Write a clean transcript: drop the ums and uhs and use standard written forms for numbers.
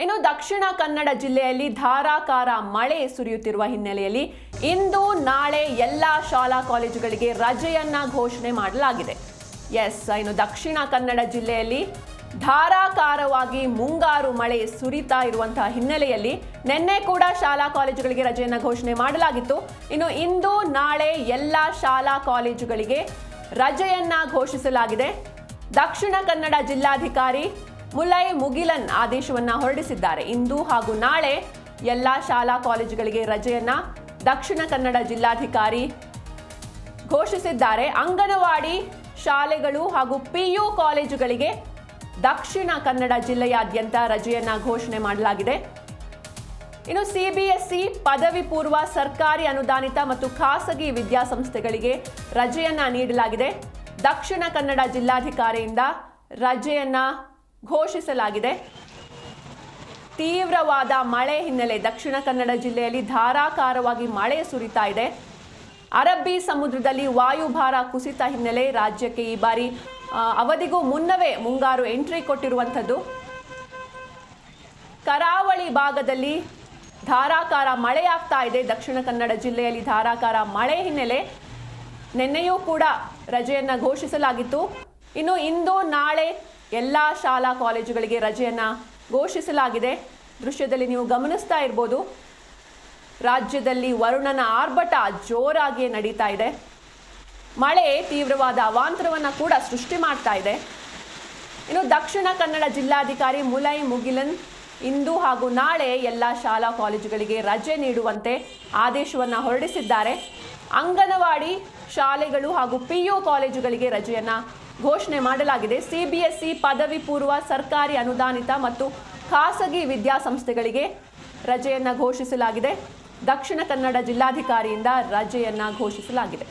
ಇನ್ನು ದಕ್ಷಿಣ ಕನ್ನಡ ಜಿಲ್ಲೆಯಲ್ಲಿ ಧಾರಾಕಾರ ಮಳೆ ಸುರಿಯುತ್ತಿರುವ ಹಿನ್ನೆಲೆಯಲ್ಲಿ ಇಂದು ನಾಳೆ ಎಲ್ಲ ಶಾಲಾ ಕಾಲೇಜುಗಳಿಗೆ ರಜೆಯನ್ನ ಘೋಷಣೆ ಮಾಡಲಾಗಿದೆ. ಇನ್ನು ದಕ್ಷಿಣ ಕನ್ನಡ ಜಿಲ್ಲೆಯಲ್ಲಿ ಧಾರಾಕಾರವಾಗಿ ಮುಂಗಾರು ಮಳೆ ಸುರಿತಾ ಇರುವಂತಹ ಹಿನ್ನೆಲೆಯಲ್ಲಿ ನಿನ್ನೆ ಕೂಡ ಶಾಲಾ ಕಾಲೇಜುಗಳಿಗೆ ರಜೆಯನ್ನ ಘೋಷಣೆ ಮಾಡಲಾಗಿತ್ತು. ಇನ್ನು ಇಂದು ನಾಳೆ ಎಲ್ಲ ಶಾಲಾ ಕಾಲೇಜುಗಳಿಗೆ ರಜೆಯನ್ನ ಘೋಷಿಸಲಾಗಿದೆ. ದಕ್ಷಿಣ ಕನ್ನಡ ಜಿಲ್ಲಾಧಿಕಾರಿ ಮುಲೈ ಮುಗಿಲನ್ ಆದೇಶವನ್ನ ಹೊರಡಿಸಿದ್ದಾರೆ. ಇಂದು ಹಾಗೂ ನಾಳೆ ಎಲ್ಲ ಶಾಲಾ ಕಾಲೇಜುಗಳಿಗೆ ರಜೆಯನ್ನ ದಕ್ಷಿಣ ಕನ್ನಡ ಜಿಲ್ಲಾಧಿಕಾರಿ ಘೋಷಿಸಿದ್ದಾರೆ. ಅಂಗನವಾಡಿ ಶಾಲೆಗಳು ಹಾಗೂ PU ಕಾಲೇಜುಗಳಿಗೆ ದಕ್ಷಿಣ ಕನ್ನಡ ಜಿಲ್ಲೆಯಾದ್ಯಂತ ರಜೆಯನ್ನ ಘೋಷಣೆ ಮಾಡಲಾಗಿದೆ. ಇನ್ನು CBSE ಪದವಿ ಪೂರ್ವ ಸರ್ಕಾರಿ ಅನುದಾನಿತ ಮತ್ತು ಖಾಸಗಿ ವಿದ್ಯಾಸಂಸ್ಥೆಗಳಿಗೆ ರಜೆಯನ್ನ ನೀಡಲಾಗಿದೆ. ದಕ್ಷಿಣ ಕನ್ನಡ ಜಿಲ್ಲಾಧಿಕಾರಿಯಿಂದ ರಜೆಯನ್ನ ಘೋಷಿಸಲಾಗಿದೆ. ತೀವ್ರವಾದ ಮಳೆ ಹಿನ್ನೆಲೆ ದಕ್ಷಿಣ ಕನ್ನಡ ಜಿಲ್ಲೆಯಲ್ಲಿ ಧಾರಾಕಾರವಾಗಿ ಮಳೆ ಸುರಿತಾ ಇದೆ. ಅರಬ್ಬಿ ಸಮುದ್ರದಲ್ಲಿ ವಾಯುಭಾರ ಕುಸಿತ ಹಿನ್ನೆಲೆ ರಾಜ್ಯಕ್ಕೆ ಈ ಬಾರಿ ಅವಧಿಗೂ ಮುನ್ನವೇ ಮುಂಗಾರು ಎಂಟ್ರಿ ಕೊಟ್ಟಿರುವಂಥದ್ದು. ಕರಾವಳಿ ಭಾಗದಲ್ಲಿ ಧಾರಾಕಾರ ಮಳೆಯಾಗ್ತಾ ಇದೆ. ದಕ್ಷಿಣ ಕನ್ನಡ ಜಿಲ್ಲೆಯಲ್ಲಿ ಧಾರಾಕಾರ ಮಳೆ ಹಿನ್ನೆಲೆ ನಿನ್ನೆಯೂ ಕೂಡ ರಜೆಯನ್ನ ಘೋಷಿಸಲಾಗಿತ್ತು. ಇನ್ನು ಇಂದು ನಾಳೆ ಎಲ್ಲ ಶಾಲಾ ಕಾಲೇಜುಗಳಿಗೆ ರಜೆಯನ್ನ ಘೋಷಿಸಲಾಗಿದೆ. ದೃಶ್ಯದಲ್ಲಿ ನೀವು ಗಮನಿಸ್ತಾ ಇರ್ಬೋದು, ರಾಜ್ಯದಲ್ಲಿ ವರುಣನ ಆರ್ಭಟ ಜೋರಾಗಿ ನಡೀತಾ ಇದೆ. ಮಳೆ ತೀವ್ರವಾದ ಅವಾಂತರವನ್ನು ಕೂಡ ಸೃಷ್ಟಿ ಮಾಡ್ತಾ ಇದೆ. ಇನ್ನು ದಕ್ಷಿಣ ಕನ್ನಡ ಜಿಲ್ಲಾಧಿಕಾರಿ ಮುಲೈ ಮುಗಿಲನ್ ಇಂದು ಹಾಗೂ ನಾಳೆ ಎಲ್ಲ ಶಾಲಾ ಕಾಲೇಜುಗಳಿಗೆ ರಜೆ ನೀಡುವಂತೆ ಆದೇಶವನ್ನು ಹೊರಡಿಸಿದ್ದಾರೆ. ಅಂಗನವಾಡಿ ಶಾಲೆಗಳು ಹಾಗೂ PU ಕಾಲೇಜುಗಳಿಗೆ ರಜೆಯನ್ನ ಘೋಷಣೆ ಮಾಡಲಾಗಿದೆ. CBSE ಪದವಿ ಪೂರ್ವ ಸರ್ಕಾರಿ ಅನುದಾನಿತ ಮತ್ತು ಖಾಸಗಿ ವಿದ್ಯಾಸಂಸ್ಥೆಗಳಿಗೆ ರಜೆಯನ್ನ ಘೋಷಿಸಲಾಗಿದೆ. ದಕ್ಷಿಣ ಕನ್ನಡ ಜಿಲ್ಲಾಧಿಕಾರಿಯಿಂದ ರಜೆಯನ್ನ ಘೋಷಿಸಲಾಗಿದೆ.